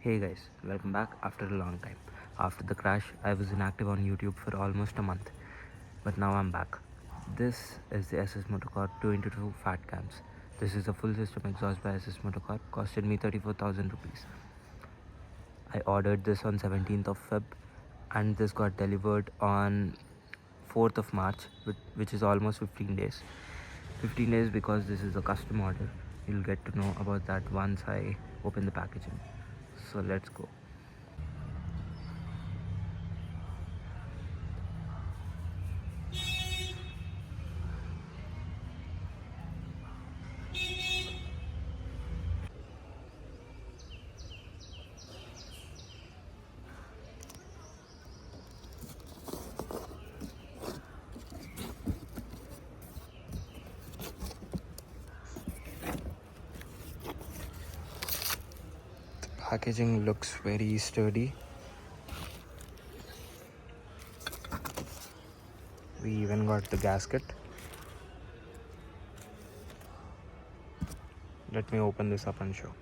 Hey guys, welcome back after a long time. After the crash, I was inactive on YouTube for almost a month, but now I'm back. This is the SS Motorcorp 2x2 Fat Cams. This is a full system exhaust by SS Motorcorp, costed me 34,000 rupees. I ordered this on 17th of Feb and this got delivered on 4th of March, which is almost 15 days. 15 days because this is a custom order. You'll get to know about that once I open the packaging. So let's go. Packaging looks very sturdy. We even got the gasket. Let me open this up and show.